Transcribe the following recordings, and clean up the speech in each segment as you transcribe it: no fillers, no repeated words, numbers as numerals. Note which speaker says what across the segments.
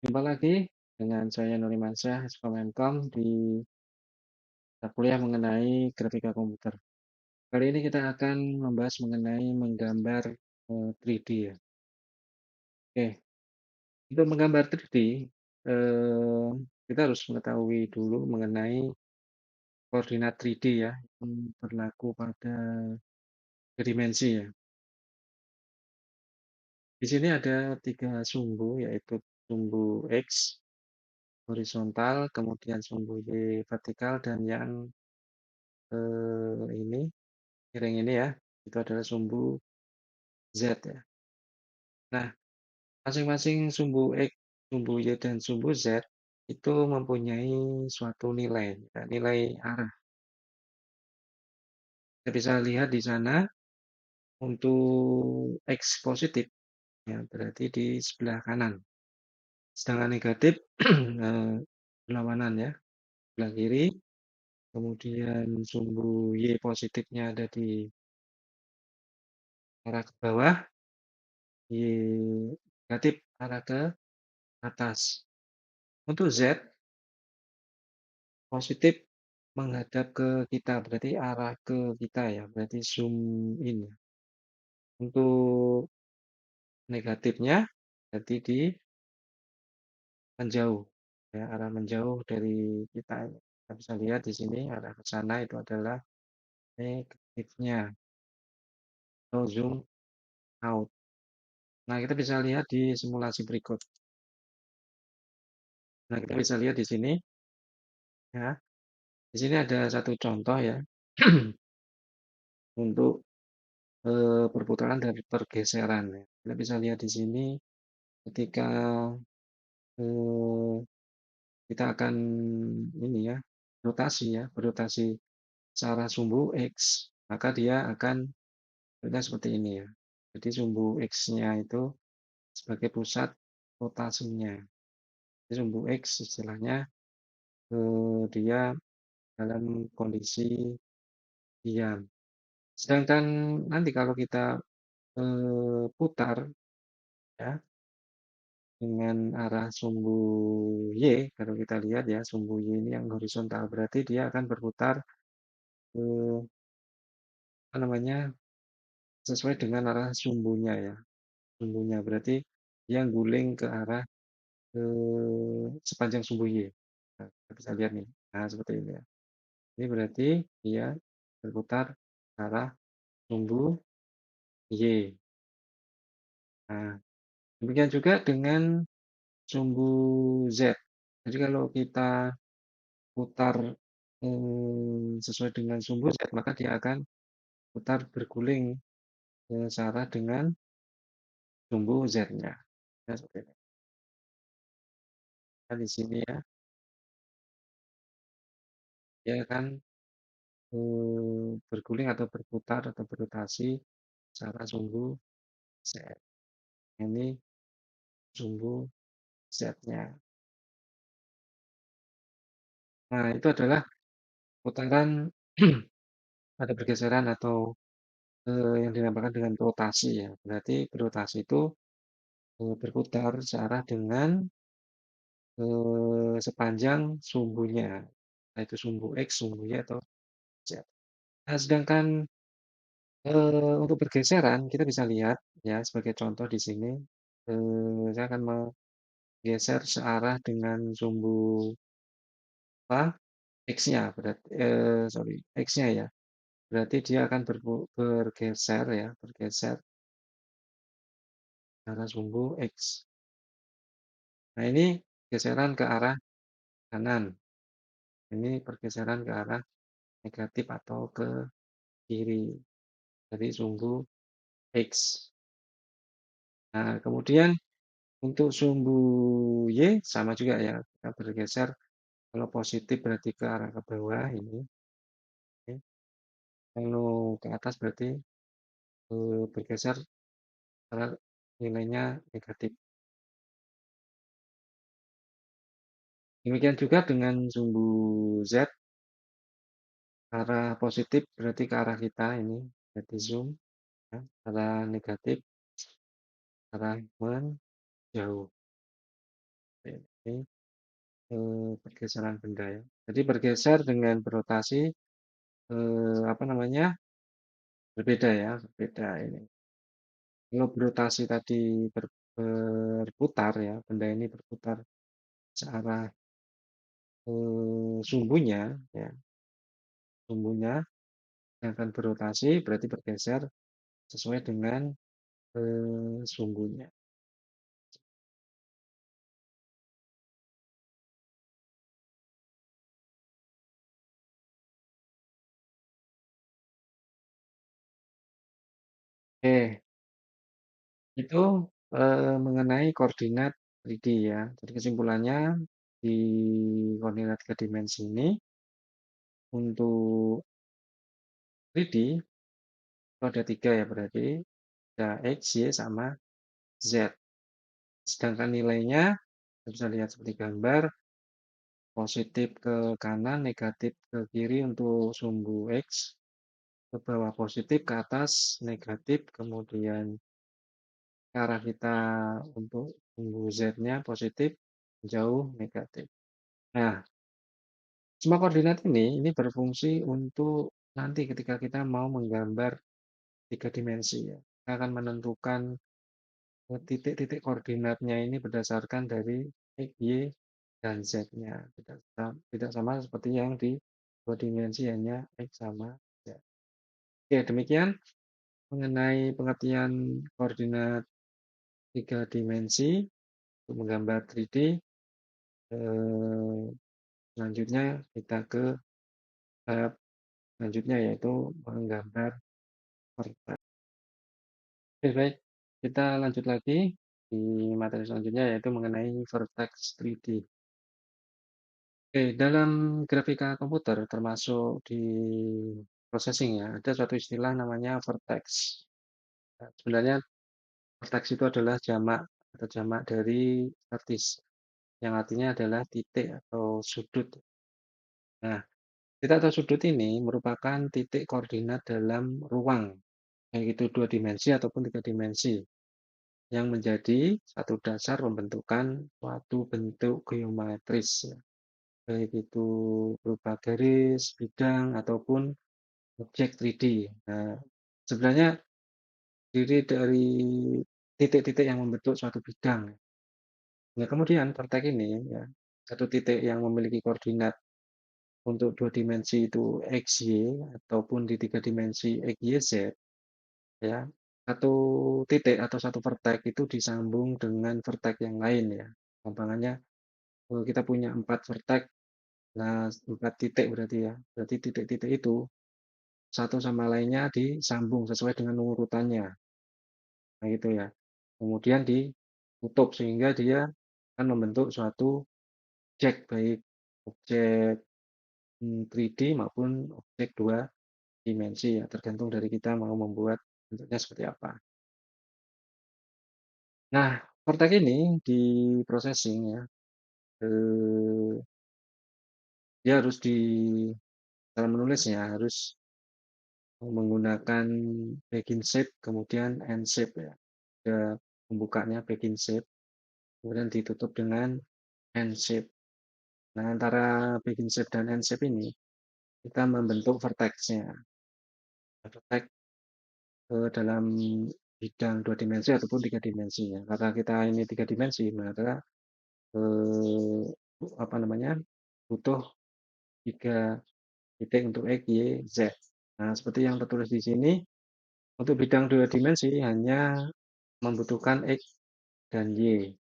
Speaker 1: Jumpa lagi dengan saya Nuri Mansyah, Menkom di mata kuliah mengenai grafika komputer. Kali ini kita akan membahas mengenai menggambar 3D ya. Oke, untuk menggambar 3D, eh, kita harus mengetahui dulu mengenai koordinat 3D ya, yang berlaku pada dimensi ya. Di sini ada tiga sumbu, yaitu sumbu X horizontal, kemudian sumbu Y vertikal, dan yang ini miring ini ya, itu adalah sumbu Z ya. Nah, masing-masing sumbu X, sumbu Y, dan sumbu Z itu mempunyai suatu nilai, ya, nilai arah. Kita bisa lihat di sana untuk X positif, ya, berarti di sebelah kanan. Sedangkan negatif berlawanan ya, sebelah kiri. Kemudian sumbu Y positifnya ada di arah ke bawah, Y negatif arah ke atas. Untuk Z positif menghadap ke kita, berarti arah ke kita ya, berarti zoom in ya. Untuk negatifnya berarti di menjauh, ya, arah menjauh dari kita. Kita bisa lihat di sini arah ke sana itu adalah negatifnya atau zoom out. Nah, kita bisa lihat di simulasi berikut. Nah, kita bisa lihat di sini ya. Di sini ada satu contoh ya untuk perputaran dan pergeseran ya. Kita bisa lihat di sini ketika eh, kita akan ini ya, rotasi ya, berotasi searah sumbu X, maka dia akan berada seperti ini ya. Jadi sumbu X-nya itu sebagai pusat rotasinya. Jadi sumbu X istilahnya dia dalam kondisi diam. Sedangkan nanti kalau kita putar ya dengan arah sumbu Y, kalau kita lihat ya sumbu Y ini yang horizontal, berarti dia akan berputar eh, apa namanya, sesuai dengan arah sumbunya ya. Sumbunya berarti dia guling ke arah sepanjang sumbu Y. Nah, kita bisa lihat nih. Nah, seperti ini ya. Ini berarti dia berputar ke arah sumbu Y. Nah, demikian juga dengan sumbu Z. Jadi kalau kita putar sesuai dengan sumbu Z, maka dia akan putar berguling searah dengan sumbu Z-nya. Nah, seperti ini. Nah, di sini ya, dia akan berguling atau berputar atau berotasi secara sumbu Z. Ini sumbu Z-nya. Nah, itu adalah putaran ada pergeseran atau yang dinamakan dengan rotasi ya. Berarti berotasi itu berputar searah dengan sepanjang sumbunya, yaitu sumbu X, sumbu Y, atau Z. Nah, sedangkan untuk pergeseran kita bisa lihat ya sebagai contoh di sini saya akan menggeser searah dengan sumbu apa X-nya berarti sorry X-nya ya. Berarti dia akan bergeser ya, bergeser ke arah sumbu X. Nah, ini geseran ke arah kanan. Ini pergeseran ke arah negatif atau ke kiri dari sumbu X. Nah, kemudian untuk sumbu Y sama juga ya, kita bergeser kalau positif berarti ke arah ke bawah ini. Oke. Kalau ke atas berarti bergeser karena nilainya negatif. Demikian juga dengan sumbu Z, arah positif berarti ke arah kita ini, berarti zoom. Ya. Arah negatif, arah menjauh. ini, pergeseran benda ya. Jadi bergeser dengan berotasi, apa namanya, berbeda ya, berbeda ini. Kalau berotasi tadi berputar ya, benda ini berputar searah sumbunya, ya, sumbunya yang akan berotasi berarti bergeser sesuai dengan sumbunya. Oke, itu mengenai koordinat 3D ya. Jadi kesimpulannya di koordinat tiga dimensi ini untuk 3D itu ada tiga ya berarti ada X, Y, sama Z. Sedangkan nilainya kita bisa lihat seperti gambar positif ke kanan, negatif ke kiri untuk sumbu X, ke bawah positif, ke atas negatif, kemudian ke arah kita untuk sumbu Z-nya positif, jauh negatif. Nah, semua koordinat ini berfungsi untuk nanti ketika kita mau menggambar tiga dimensi ya. Kita akan menentukan titik-titik koordinatnya ini berdasarkan dari X, Y, dan Z-nya. Tidak sama seperti yang di dua dimensi hanya X sama Z. Oke, demikian mengenai pengertian koordinat tiga dimensi untuk menggambar 3D. Eh, Selanjutnya kita ke tahap selanjutnya yaitu menggambar vertex. Oke, baik. Kita lanjut lagi di materi selanjutnya yaitu mengenai vertex 3D. Oke, dalam grafika komputer termasuk di processing ya, ada suatu istilah namanya vertex. Nah, sebenarnya vertex itu adalah jamak atau jamak dari vertis, yang artinya adalah titik atau sudut. Nah, titik atau sudut ini merupakan titik koordinat dalam ruang, baik itu dua dimensi ataupun tiga dimensi, yang menjadi satu dasar pembentukan suatu bentuk geometris, ya. Baik itu berupa garis, bidang, ataupun objek 3D. Nah, sebenarnya diri dari titik-titik yang membentuk suatu bidang. Nah, kemudian vertex ini ya, satu titik yang memiliki koordinat untuk dua dimensi itu x, y, ataupun di tiga dimensi x, y, z, ya. Satu titik atau satu vertex itu disambung dengan vertex yang lain ya. Gampangannya kita punya empat vertex, nah empat titik berarti ya. Berarti titik-titik itu satu sama lainnya disambung sesuai dengan urutannya. Nah, gitu ya. Kemudian ditutup sehingga dia akan membentuk suatu objek, baik objek 3D maupun objek dua dimensi ya, tergantung dari kita mau membuat bentuknya seperti apa. Nah, vertex ini di processing ya, eh, dia harus di cara menulisnya harus menggunakan bagging shape kemudian end shape ya. Ada pembukanya bagging shape, kemudian ditutup dengan end shape. Nah, antara bagging shape dan end shape ini kita membentuk vertex-nya. Vertex dalam bidang dua dimensi ataupun tiga dimensi ya. Karena kita ini tiga dimensi, maka eh, apa namanya butuh tiga titik untuk X, Y, Z. Nah, seperti yang tertulis di sini, untuk bidang dua dimensi hanya membutuhkan X dan Y.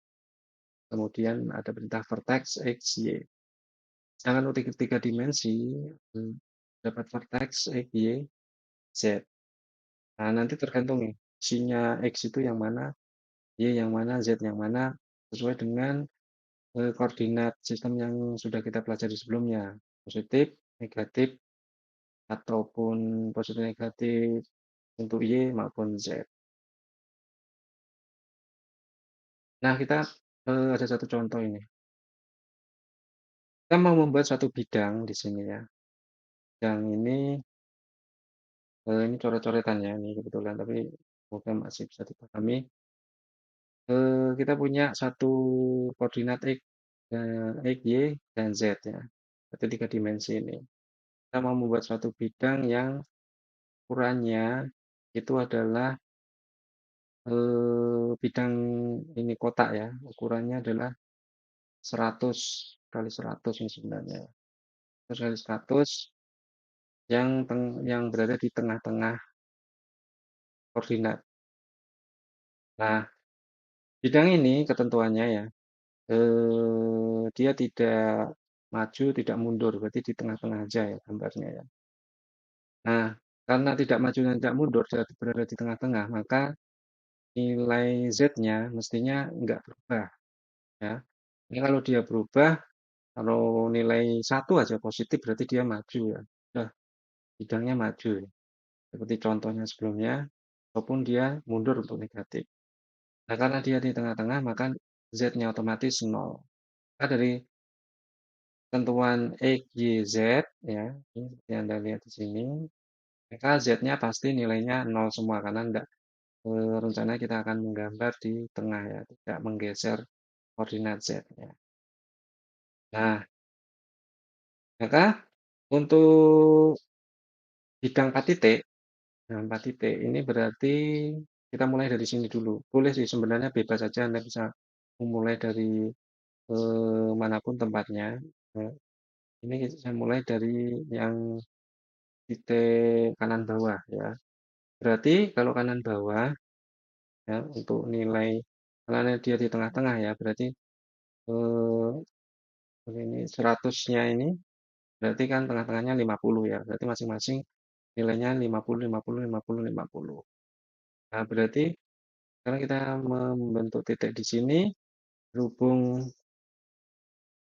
Speaker 1: Kemudian ada perintah vertex X, Y. Sedangkan untuk tiga dimensi, dapat vertex X, Y, Z. Nah, nanti tergantung nih, isinya X itu yang mana, Y yang mana, Z yang mana, sesuai dengan koordinat sistem yang sudah kita pelajari sebelumnya. Positif, negatif, ataupun positif negatif untuk Y maupun Z. Nah, kita ada satu contoh ini. Kita mau membuat suatu bidang di sini ya. Bidang ini coret-coretan ya, ini kebetulan, tapi semoga masih bisa dipahami. Kita punya satu koordinat X X, Y, dan Z ya. Berarti tiga dimensi ini. Kita mau membuat suatu bidang yang ukurannya itu adalah bidang ini kotak ya. Ukurannya adalah 100 kali 100 ini sebenarnya. 100 kali 100 yang berada di tengah-tengah koordinat. Nah, bidang ini ketentuannya ya, dia tidak maju, tidak mundur, berarti di tengah-tengah aja ya gambarnya ya. Nah, karena tidak maju dan tidak mundur, berada di tengah-tengah, maka nilai Z-nya mestinya enggak berubah ya. Ini kalau dia berubah, kalau nilai satu aja positif berarti dia maju ya. Nah, bidangnya maju ya. Seperti contohnya sebelumnya, ataupun dia mundur untuk negatif. Nah, karena dia di tengah-tengah, maka Z-nya otomatis 0. Maka dari tentuan X, Y, Z, ya, ini seperti Anda lihat di sini, maka Z-nya pasti nilainya 0 semua, karena enggak, rencananya kita akan menggambar di tengah ya, tidak menggeser koordinat Z-nya. Nah, maka untuk bidang 4 titik, nah 4 titik ini berarti kita mulai dari sini dulu. Boleh sih sebenarnya bebas saja Anda bisa memulai dari manapun tempatnya. Nah, ini saya mulai dari yang titik kanan bawah ya. Berarti kalau kanan bawah ya untuk nilai karena dia di tengah-tengah ya, berarti eh, ini 100-nya ini berarti kan tengah-tengahnya 50 ya. Berarti masing-masing nilainya 50, 50, 50, 50. Nah, berarti sekarang kita membentuk titik di sini, berhubung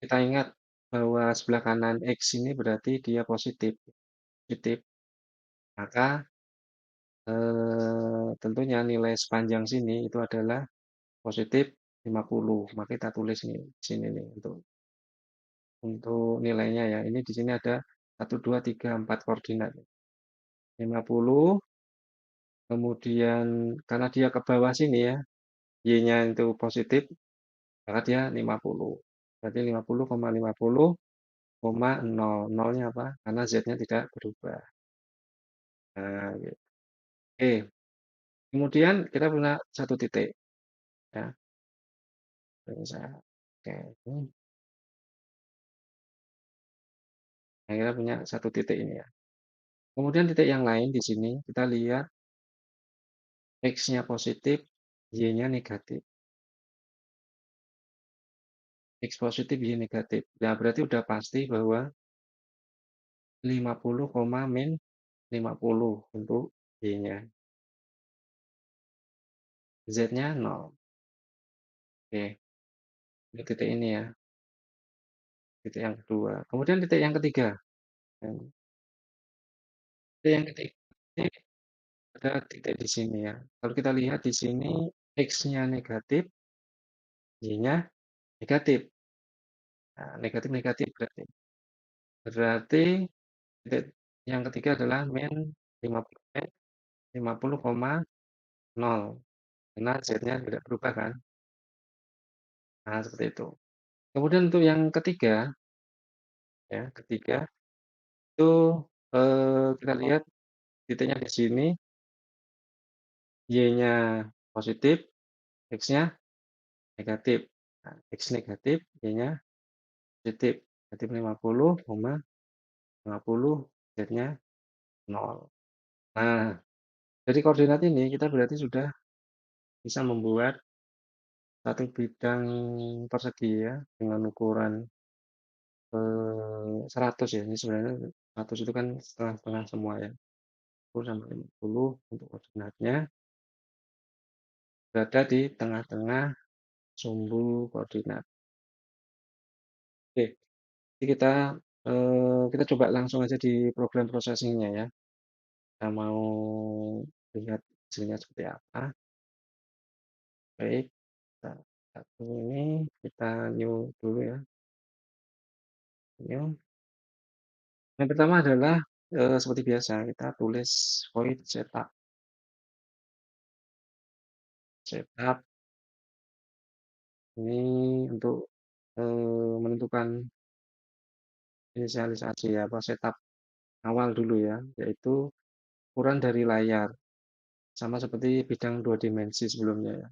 Speaker 1: kita ingat bahwa sebelah kanan X ini berarti dia positif, positif. Maka tentunya nilai sepanjang sini itu adalah positif 50. Maka kita tulis nih di sini nih untuk nilainya ya. Ini di sini ada 1, 2, 3, 4 koordinat. 50, kemudian karena dia ke bawah sini ya, Y-nya itu positif, maka dia 50. Berarti 50,50,0. Nolnya apa? Karena Z-nya tidak berubah. Nah, gitu. Oke. Kemudian kita punya satu titik. Ya. Oke. Nah, kita punya satu titik ini ya. Kemudian titik yang lain di sini kita lihat X-nya positif, Y-nya negatif. X positif, Y negatif. Nah, berarti udah pasti bahwa 50, min 50 untuk Y-nya. Z-nya 0. Oke, ini titik ini ya, titik yang kedua. Kemudian titik yang ketiga. Titik yang ketiga ini ada titik di sini ya. Kalau kita lihat di sini X-nya negatif, Y-nya negatif. Nah, negatif-negatif berarti. Berarti titik yang ketiga adalah min 50, 50,0. Karena Z-nya tidak berubah kan. Nah, seperti itu. Kemudian untuk yang ketiga, ya, ketiga itu kita lihat titiknya di sini, Y-nya positif, X-nya negatif. Nah, X negatif, Y-nya positif. Negatif 50,50, Z-nya 0. Nah, dari koordinat ini kita berarti sudah bisa membuat satu bidang persegi ya, dengan ukuran 100 ya. Ini sebenarnya 100 itu kan setengah-setengah semua ya. 10 sampai 50 untuk koordinatnya berada di tengah-tengah sumbu koordinat. Oke, jadi kita coba langsung aja di program processingnya ya. Kita mau lihat hasilnya seperti apa. Baik, kita satu ini kita new dulu ya. New. Yang pertama adalah seperti biasa kita tulis void setup. Setup ini untuk menentukan inisialisasi ya, apa setup awal dulu ya, yaitu ukuran dari layar, sama seperti bidang dua dimensi sebelumnya ya.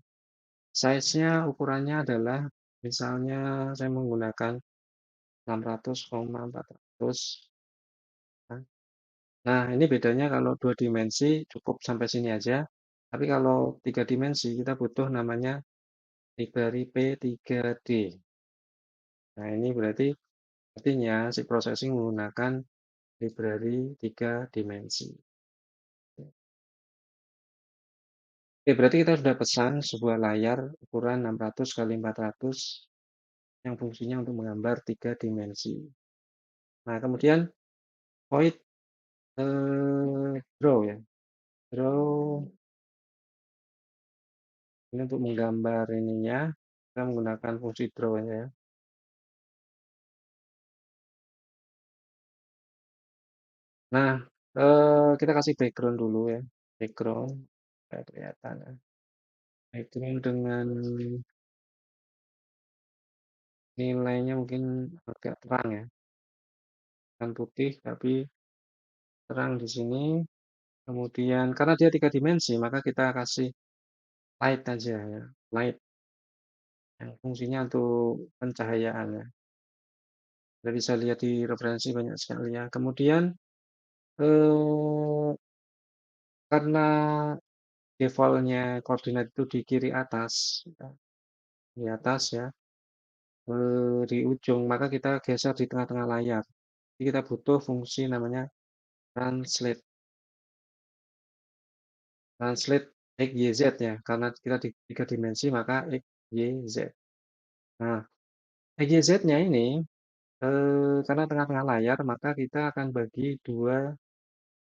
Speaker 1: Size-nya ukurannya adalah misalnya saya menggunakan 600,400. Nah, ini bedanya kalau dua dimensi cukup sampai sini aja. Tapi kalau tiga dimensi kita butuh namanya library P3D. Nah, ini berarti artinya si processing menggunakan library tiga dimensi. Oke, berarti kita sudah pesan sebuah layar ukuran 600 kali 400 yang fungsinya untuk menggambar tiga dimensi. Nah, kemudian void draw ya. Draw ini untuk menggambar ininya, kita menggunakan fungsi draw ya. Nah, kita kasih background dulu ya. Background, kayak kelihatan ya. Background dengan nilainya mungkin agak terang ya. Bukan putih, tapi terang di sini. Kemudian, karena dia tiga dimensi, maka kita kasih light aja ya. Light, yang fungsinya untuk pencahayaan ya. Kita bisa lihat di referensi banyak sekali ya. Kemudian, eh, karena defaultnya koordinat itu di kiri atas, ya, di atas ya, di ujung, maka kita geser di tengah-tengah layar. Jadi kita butuh fungsi namanya translate. Translate X, Y, Z ya, karena kita di tiga dimensi maka X, Y, Z. Nah, X, Y, Z-nya ini, karena tengah-tengah layar, maka kita akan bagi dua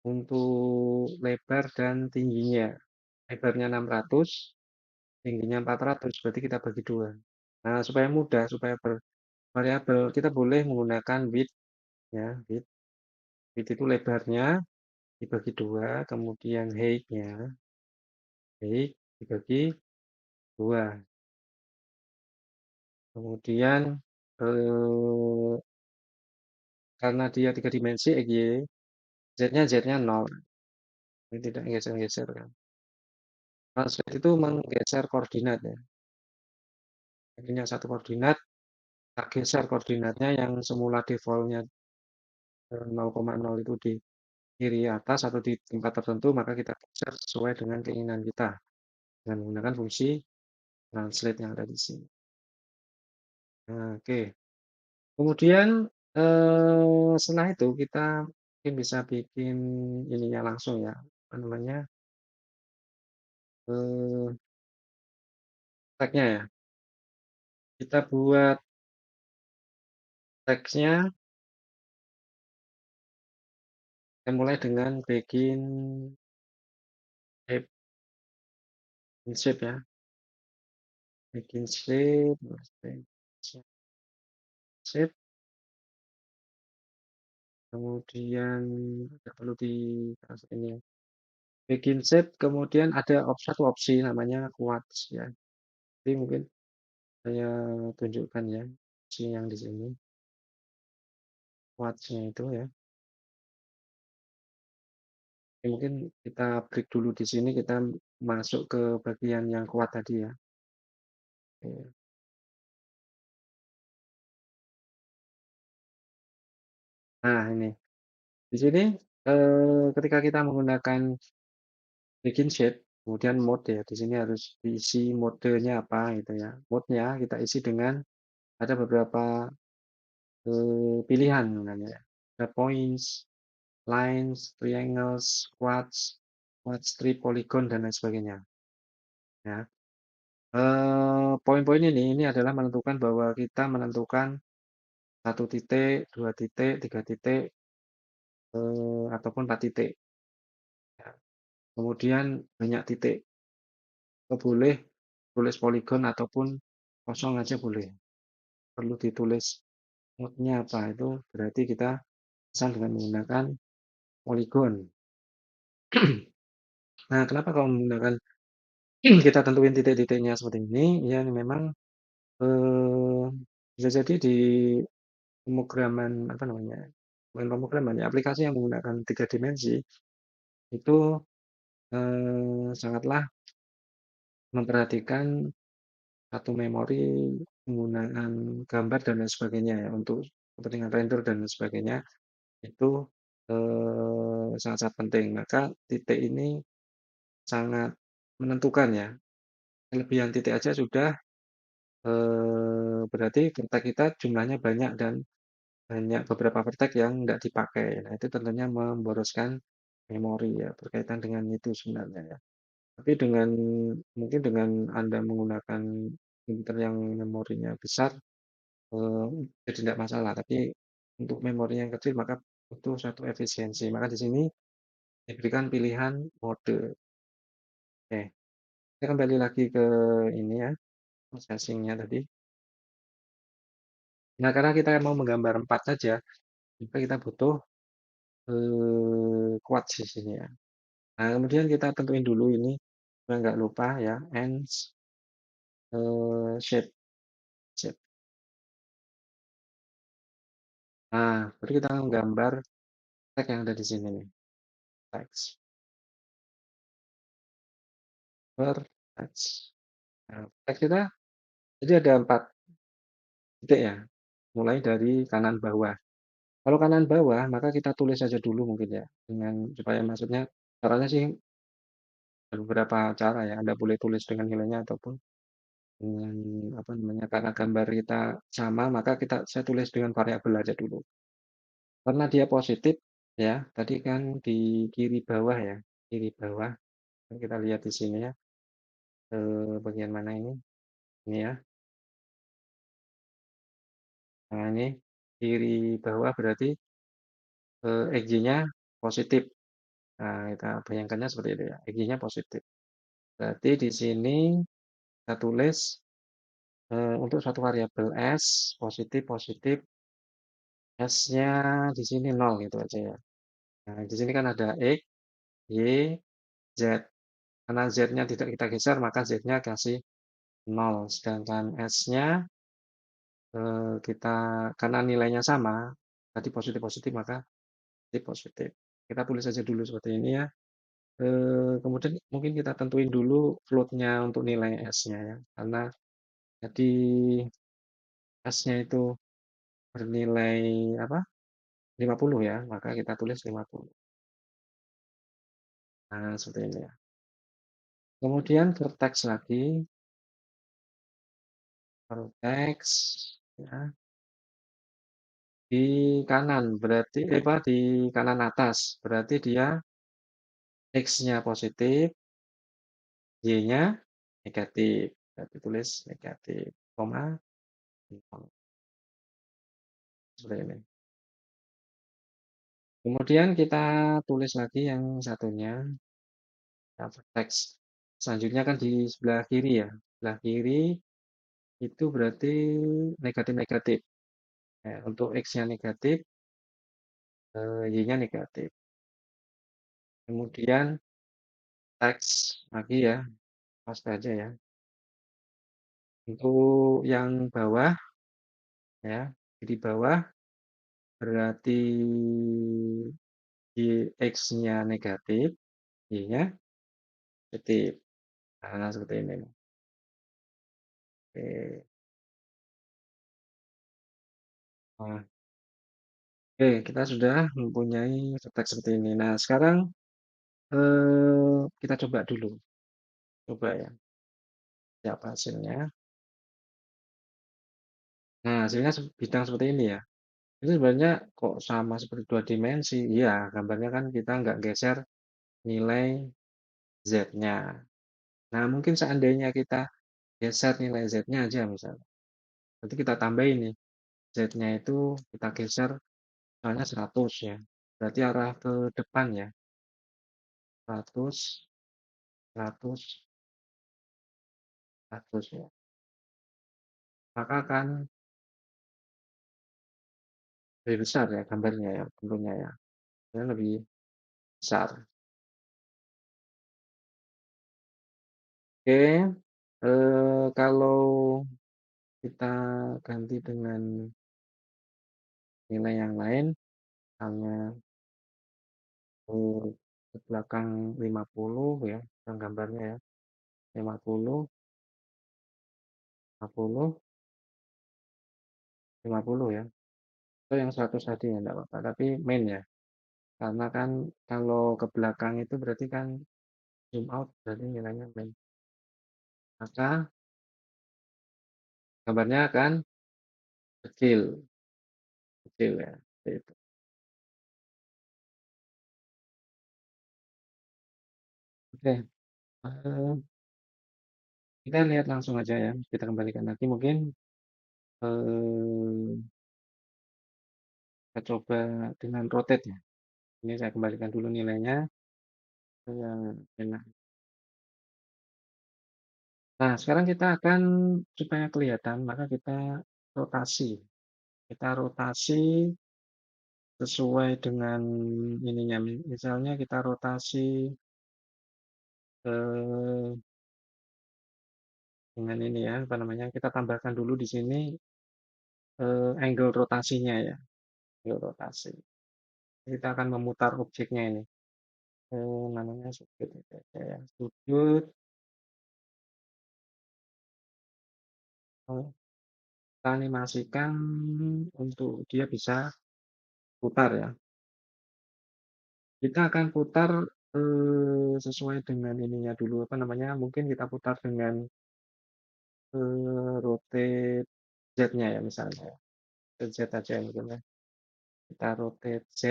Speaker 1: untuk lebar dan tingginya. Lebarnya 600, tingginya 400, berarti kita bagi dua. Nah, supaya mudah, supaya bervariabel, kita boleh menggunakan width ya, width. Width itu lebarnya dibagi dua, kemudian height dibagi dua. Kemudian eh, karena dia tiga dimensi XY, Z-nya nol. Ini tidak geser-geser kan. Translate itu menggeser koordinat ya. Akhirnya satu koordinat, kita geser koordinatnya yang semula defaultnya 0,0 itu di kiri atas atau di tempat tertentu, maka kita geser sesuai dengan keinginan kita dengan menggunakan fungsi translate yang ada di sini. Nah, oke. Kemudian setelah itu kita mungkin bisa bikin ininya langsung ya, apa namanya, tagnya ya. Kita buat teksnya, kita mulai dengan shape, shape ya, shape, shape, kemudian perlu dikasih ini ya. Shape, kemudian ada satu opsi namanya quads ya. Jadi mungkin saya tunjukkan ya, opsi yang di sini, quadsnya itu ya. Oke, mungkin kita break dulu di sini, kita masuk ke bagian yang kuat tadi ya. Oke. Nah, ini. Di sini ketika kita menggunakan bikin shape, kemudian mode ya. Di sini harus diisi modenya apa gitu ya. Mode-nya kita isi dengan ada beberapa pilihan sebenarnya ya. Ada points, lines, triangles, quads, strip, polygon dan lain sebagainya. Ya. Poin-poin ini adalah menentukan bahwa kita menentukan satu titik, dua titik, tiga titik, ataupun empat titik. Ya. Kemudian banyak titik. Atau boleh tulis poligon ataupun kosong aja boleh. Perlu ditulis mode-nya apa itu berarti kita pesan dengan menggunakan poligon. Nah, kenapa kalau menggunakan kita tentuin titik-titiknya seperti ini? Ya, ini memang Bisa jadi di pemrograman apa namanya? Bukan pemrograman ya, aplikasi yang menggunakan tiga dimensi itu sangatlah memperhatikan satu memori penggunaan gambar dan lain sebagainya ya untuk kepentingan render dan lain sebagainya itu sangat-sangat penting. Maka titik ini sangat menentukan ya. Kelebihan titik aja sudah berarti vertex kita jumlahnya banyak dan banyak beberapa vertex yang tidak dipakai. Nah, itu tentunya memboroskan memori ya, berkaitan dengan itu sebenarnya ya. Tapi dengan mungkin dengan Anda menggunakan printer yang memorinya besar, eh, jadi tidak masalah. Tapi untuk memori yang kecil maka butuh satu efisiensi. Maka di sini diberikan pilihan mode. Oke, kita kembali lagi ke ini ya, processing-nya tadi. Nah, karena kita mau menggambar 4 saja, maka kita butuh kuat di sini ya. Nah, kemudian kita tentuin dulu ini, supaya nggak lupa ya, ends shape, shape. Nah, baru kita menggambar tag yang ada di sini nih, text, per text. Nah, tag kita jadi ada 4 titik ya, mulai dari kanan bawah. Kalau kanan bawah, maka kita tulis saja dulu mungkin ya, dengan supaya maksudnya caranya sih ada beberapa cara ya. Anda boleh tulis dengan nilainya ataupun dengan apa namanya, karena gambar kita sama, maka saya tulis dengan variabel aja dulu. Karena dia positif ya, tadi kan di kiri bawah ya, kiri bawah. Kita lihat di sini ya, bagian mana ini? Ini ya. Nah, ini kiri bawah berarti XY-nya positif. Nah, kita bayangkannya seperti itu ya. XY-nya positif. Berarti di sini kita tulis untuk suatu variabel S positif positif, S-nya di sini 0 gitu aja ya. Nah, di sini kan ada X, Y, Z. Karena Z-nya tidak kita geser, maka Z-nya kasih 0. Sedangkan S-nya kita karena nilainya sama, tadi positif-positif, maka positif positif. Kita tulis saja dulu seperti ini ya. Kemudian mungkin kita tentuin dulu float-nya untuk nilai S-nya ya. Karena jadi S-nya itu bernilai apa? 50 ya, maka kita tulis 50. Nah, seperti ini ya. Kemudian vertex lagi, vertex ya, di kanan berarti apa di kanan atas berarti dia X-nya positif, Y-nya negatif. Berarti tulis negatif, koma, nol. Seperti ini. Kemudian kita tulis lagi yang satunya, ya, vertex. Selanjutnya kan di sebelah kiri ya. Sebelah kiri itu berarti negatif-negatif. Ya, untuk X-nya negatif, Y-nya negatif. Kemudian teks lagi ya, pasti aja ya. Untuk yang bawah ya, di bawah berarti di X-nya negatif, Y-nya positif. Nah, seperti ini. Oke. Nah, oke, kita sudah mempunyai teks seperti ini. Nah, sekarang kita coba dulu. Coba ya, siapa hasilnya. Nah, hasilnya bidang seperti ini ya. Itu sebenarnya kok sama seperti dua dimensi. Iya, gambarnya kan kita nggak geser nilai Z-nya. Nah, mungkin seandainya kita geser nilai Z-nya aja misalnya. Nanti kita tambahin nih. Z-nya itu kita geser misalnya 100 ya. Berarti arah ke depan ya. 100, 100, 100 ya. Maka akan lebih besar ya gambarnya ya tentunya ya. Ya lebih besar. Oke. Kalau kita ganti dengan nilai yang lain, misalnya ke belakang 50 ya, yang gambarnya ya, 50, 50, 50 ya. Itu yang 100 tadi ya, enggak apa-apa, tapi main ya. Karena kan kalau ke belakang itu berarti kan zoom out, berarti nilainya main. Maka gambarnya akan kecil, kecil ya. Seperti itu. Oke, kita lihat langsung aja ya. Kita kembalikan lagi mungkin eh, kita coba dengan rotate ya. Ini saya kembalikan dulu nilainya ke yang enak. Nah, sekarang kita akan supaya kelihatan, maka kita rotasi. Kita rotasi sesuai dengan ininya. Misalnya kita rotasi eh, dengan ini ya, apa namanya? Kita tambahkan dulu di sini angle rotasinya ya, angle rotasi. Kita akan memutar objeknya ini. Namanya sudut itu aja ya. Sudut eh, kita animasikan untuk dia bisa putar ya. Kita akan putar sesuai dengan ininya dulu apa namanya? Mungkin kita putar dengan rotate Z-nya ya misalnya. Z aja mungkin ya. Kita rotate Z,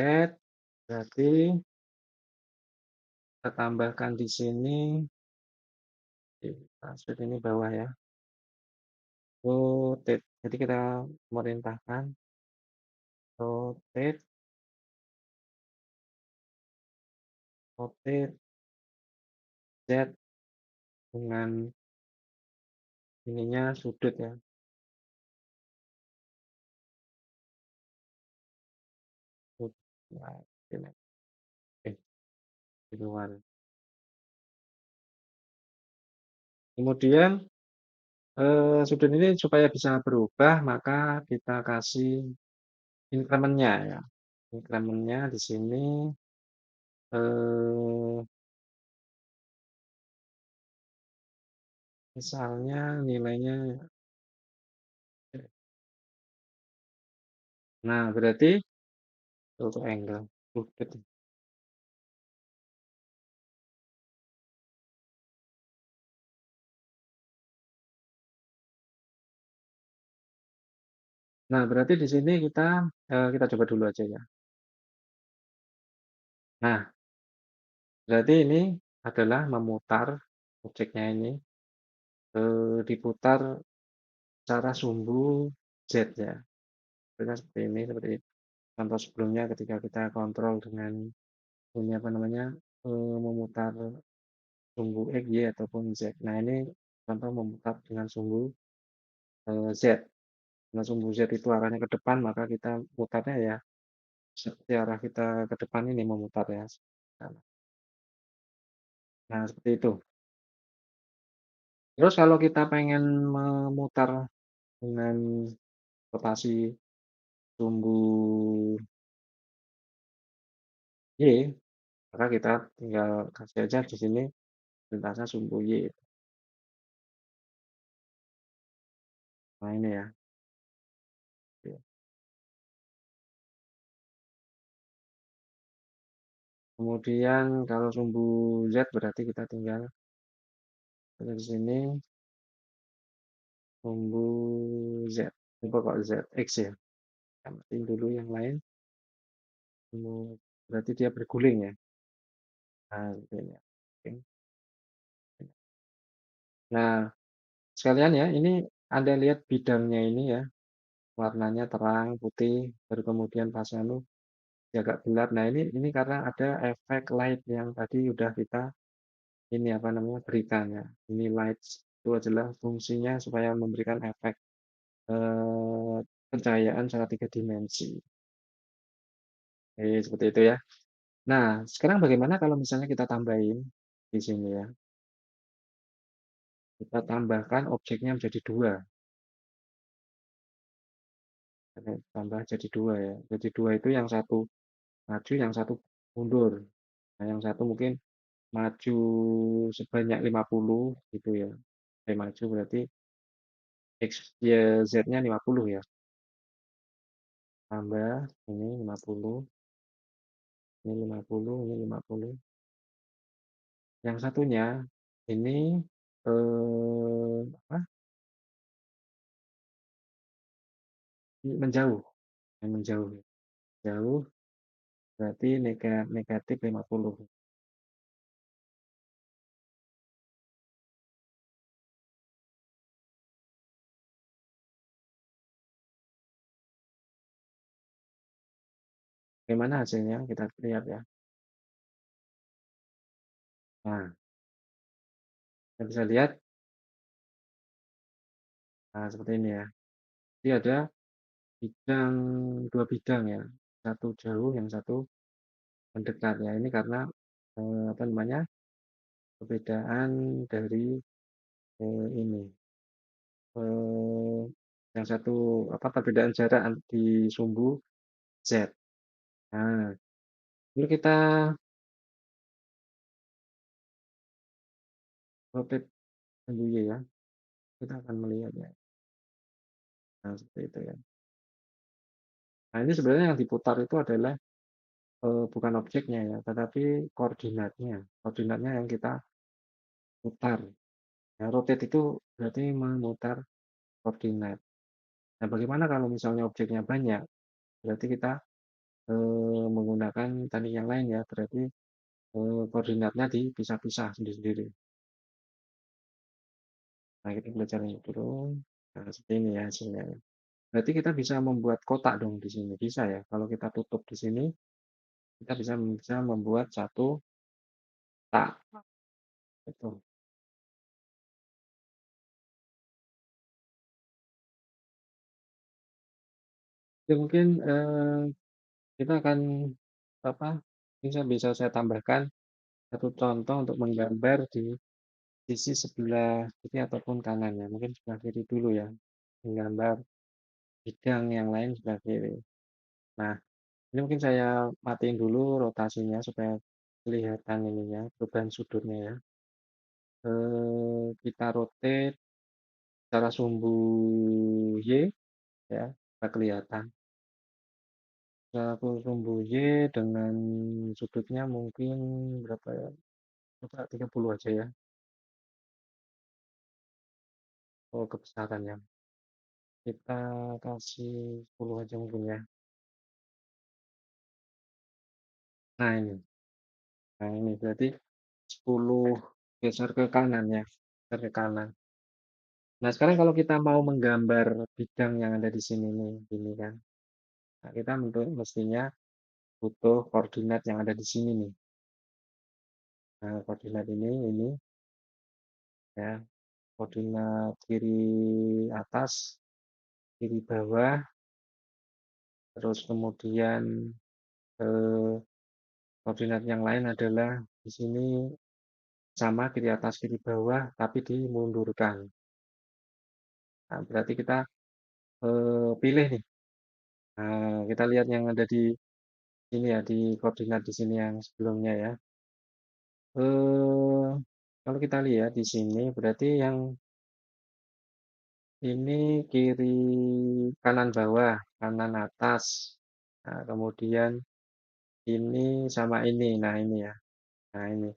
Speaker 1: berarti kita tambahkan di sini, maksud ini bawah ya, rotate. Jadi kita merintahkan rotate, rotate Z dengan ininya sudut ya. Sudut. Nah, ini. Di luar. Kemudian sudut ini supaya bisa berubah, maka kita kasih increment-nya ya. Increment-nya di sini eh, misalnya nilainya, nah berarti untuk angle sudut. Nah berarti di sini kita coba dulu aja ya. Nah berarti ini adalah memutar objeknya ini diputar secara sumbu Z ya. Sebenarnya seperti ini, seperti contoh sebelumnya ketika kita kontrol dengan ini apa namanya memutar sumbu X, Y ataupun Z. Nah ini contoh memutar dengan sumbu Z. Nah sumbu Z itu arahnya ke depan, maka kita putarnya ya seperti arah kita ke depan ini memutar ya. Nah seperti itu. Terus kalau kita pengen memutar dengan rotasi sumbu Y, maka kita tinggal kasih aja di sini lintasnya sumbu Y. Nah ini ya. Kemudian kalau sumbu Z berarti kita tinggal di sini sumbu Z. Coba kok Z, X ya. Kita matiin dulu yang lain. Berarti dia berguling ya. Nah, gitu ya. Oke. Nah, sekalian ya, ini Anda lihat bidangnya ini ya, warnanya terang, putih, baru kemudian pas anu dia agak gelap. Nah, ini karena ada efek light yang tadi udah kita ini apa namanya berikan ya. Ini lights itu adalah fungsinya supaya memberikan efek eh, pencahayaan secara tiga dimensi. Seperti itu ya. Nah, sekarang bagaimana kalau misalnya kita tambahin di sini ya, kita tambahkan objeknya menjadi dua. tambah jadi dua ya. Jadi dua itu yang satu maju, yang satu mundur. Nah, yang satu mungkin maju sebanyak 50 gitu ya. Maju berarti X, Y, Z-nya 50 ya. Tambah ini 50, ini 50, ini 50. Yang satunya ini apa? Menjauh, yang menjauh. Jauh berarti negatif 50. Bagaimana hasilnya? Kita lihat ya. Nah, kita bisa lihat nah, seperti ini ya. Jadi ada bidang, dua bidang ya. Satu jauh, yang satu mendekat ya. Ini karena apa namanya? Perbedaan dari ini. Eh, yang satu apa perbedaan jarak di sumbu Z. Nah, ini kita rotate sumbu Y ya. Kita akan melihat ya. Nah, seperti itu ya. Nah, ini sebenarnya yang diputar itu adalah bukan objeknya ya, tetapi koordinatnya. Koordinatnya yang kita putar. Nah, rotate itu berarti memutar koordinat. Nah, bagaimana kalau misalnya objeknya banyak? Berarti kita menggunakan teknik yang lain ya. Berarti koordinatnya dipisah-pisah sendiri-sendiri. Nah, kita belajar ini dulu. Nah, seperti ini ya hasilnya. Berarti kita bisa membuat kotak dong di sini. Bisa ya. Kalau kita tutup di sini, kita bisa membuat satu tak. Itu. Ya, mungkin kita akan apa? Bisa saya tambahkan satu contoh untuk menggambar di sisi sebelah kiri ataupun kanan ya. Mungkin sebelah kiri dulu ya. Menggambar bidang yang lain sebelah kiri. Nah, ini mungkin saya matiin dulu rotasinya supaya kelihatan ininya, perubahan sudutnya ya. Kita rotate secara sumbu Y ya, kita kelihatan. Secara sumbu Y dengan sudutnya mungkin berapa ya? Coba 30 aja ya. Oh, kebesarannya. Kita kasih 10 aja mungkin ya. Nah, ini. Nah, ini berarti 10 geser ke kanan ya. Geser ke kanan. Nah, sekarang kalau kita mau menggambar bidang yang ada di sini nih, ini kan. Nah, kita mestinya butuh koordinat yang ada di sini nih. Nah, koordinat ini ya, koordinat kiri atas, kiri bawah, terus kemudian eh, koordinat yang lain adalah di sini sama kiri atas, kiri bawah, tapi dimundurkan. Nah, berarti kita pilih nih. Nah, kita lihat yang ada di sini ya, di koordinat di sini yang sebelumnya ya. Eh, kalau kita lihat di sini, berarti yang ini kiri kanan bawah, kanan atas. Nah, kemudian ini sama ini. Nah, ini ya. Nah, ini.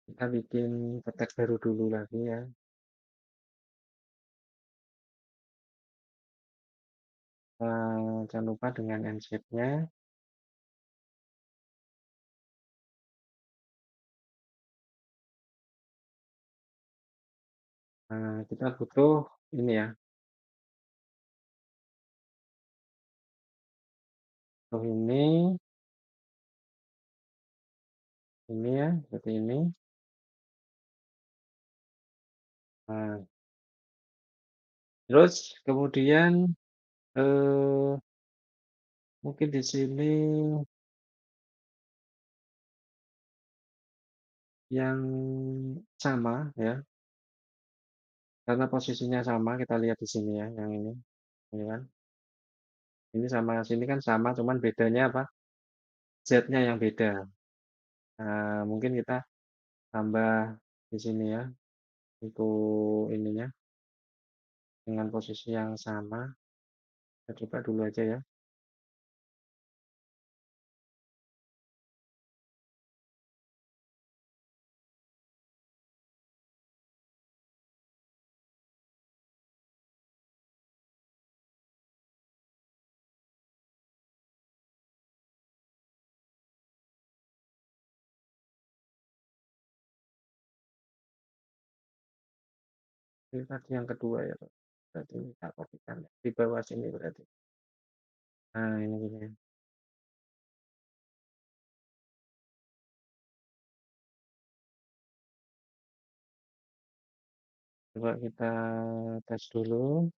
Speaker 1: Kita bikin kotak baru dulu lagi ya. Jangan lupa dengan Enshape-nya. Nah, kita butuh ini ya. Butuh ini ya, seperti ini. Nah, terus kemudian eh, mungkin di sini yang sama ya, karena posisinya sama kita lihat di sini ya, yang ini kan. Ini sama sini kan sama, cuman bedanya apa? Z-nya yang beda. Nah, mungkin kita tambah di sini ya, untuk ininya, dengan posisi yang sama. Kita coba dulu aja ya. Ini tadi yang kedua ya, Pak. Berarti kita kopikan ya. Di bawah sini berarti. Nah, ini gini. Coba kita tes dulu.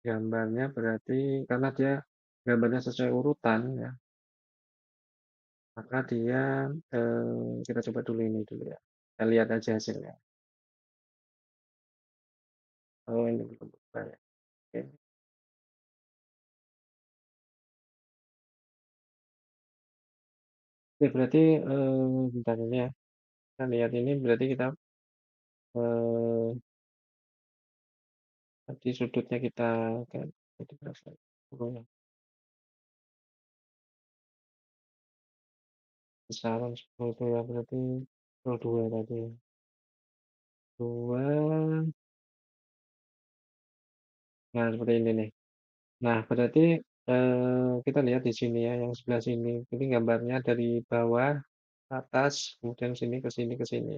Speaker 1: Gambarnya berarti karena dia gambarnya sesuai urutan ya, maka dia kita coba dulu ini dulu ya. Kita lihat aja hasilnya. Oh, ini belum berubah ya. Oke. Oke, berarti bentar ini ya. Kita lihat ini berarti kita eh, tadi sudutnya kita kan jadi berapa? Oh, ya. Besaran 10 ya berarti 2 tadi. 2. Nah, seperti ini nih. Nah, berarti kita lihat di sini ya, yang sebelah sini. Ini gambarnya dari bawah, atas, kemudian sini ke sini ke sini.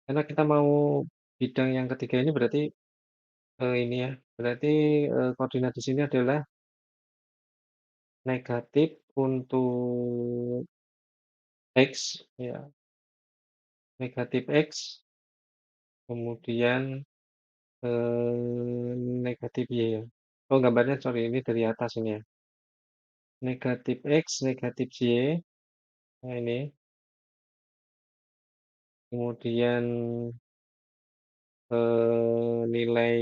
Speaker 1: Karena kita mau bidang yang ketiga ini berarti ini ya, berarti koordinat di sini adalah negatif untuk X, ya, negatif X, kemudian negatif Y ya. Oh, gambarnya sorry, ini dari atas ini ya. Negatif X, negatif Y, nah ini. Kemudian nilai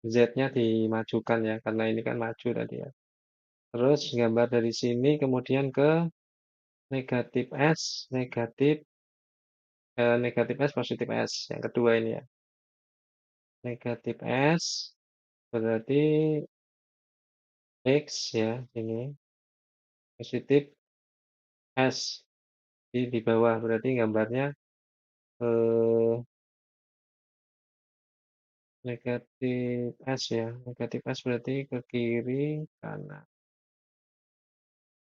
Speaker 1: Z-nya dimajukan ya, karena ini kan maju tadi ya. Terus gambar dari sini kemudian ke negatif S, negatif S, positif S. Yang kedua ini ya. Negatif S berarti X ya, ini. Positif S di bawah. Berarti gambarnya eh, negatif S ya. Negatif S berarti ke kiri, kanan.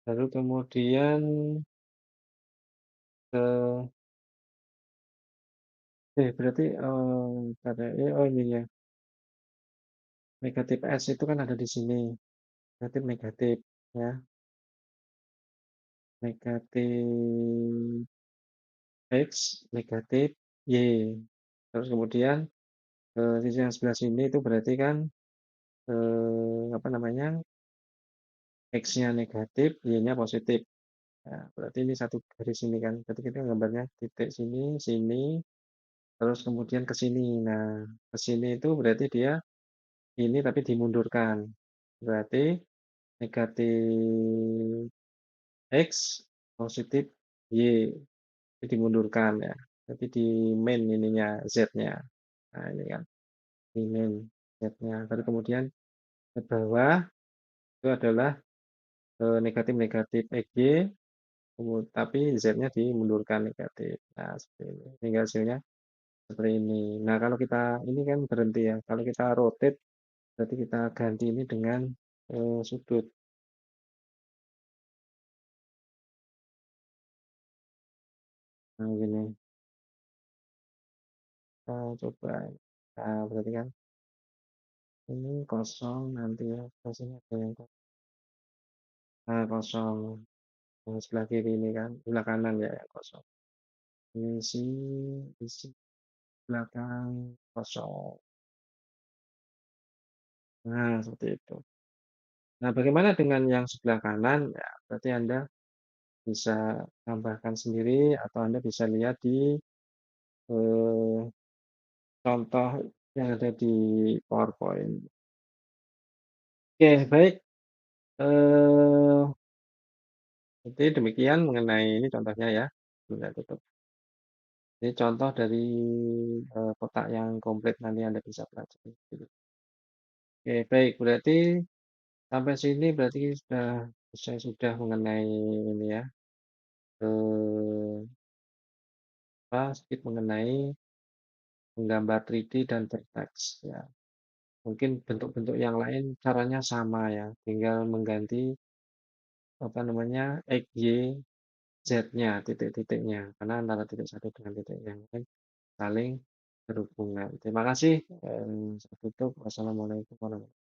Speaker 1: Lalu kemudian ke berarti pada oh ini ya. Negatif S itu kan ada di sini. Negatif negatif ya. Negatif X, negatif Y. Terus kemudian sisi yang sebelah sini itu berarti kan apa namanya? X-nya negatif, Y-nya positif. Nah, berarti ini satu garis ini kan. Berarti kita gambarnya titik sini, sini, terus kemudian ke sini. Nah, ke sini itu berarti dia ini tapi dimundurkan. Berarti negatif X, positif Y. Jadi dimundurkan ya. Jadi di main ininya Z-nya. Nah, ini kan di main Z-nya. Baru kemudian ke bawah itu adalah negatif-negatif XY, tapi Z-nya dimundurkan negatif. Nah, seperti ini. Hingga hasilnya seperti ini. Nah, kalau kita ini kan berhenti ya. Kalau kita rotate, berarti kita ganti ini dengan sudut. Nah, gini. Kita coba. Nah, berarti kan ini kosong nanti ya. Terus ini ada yang kosong. Nah, kosong. Yang sebelah kiri ini kan. Sebelah kanan ya, ya kosong. Isi belakang kosong. Nah, seperti itu. Nah, bagaimana dengan yang sebelah kanan? Ya, berarti Anda bisa tambahkan sendiri atau Anda bisa lihat di eh, contoh yang ada di PowerPoint. Oke, baik. Eh, Jadi demikian mengenai ini contohnya ya. Sudah tutup. Ini contoh dari kotak yang komplit nanti Anda bisa pelajari. Oke, baik. Berarti sampai sini berarti saya sudah mengenai ini ya. Eh, sedikit mengenai menggambar 3D dan berteks ya. Mungkin bentuk-bentuk yang lain caranya sama ya, tinggal mengganti apa namanya X, Y, Z-nya, titik-titiknya, karena antara titik satu dengan titik yang lain saling berhubungan. Terima kasih. Saya tutup. Wassalamualaikum warahmatullahi wabarakatuh.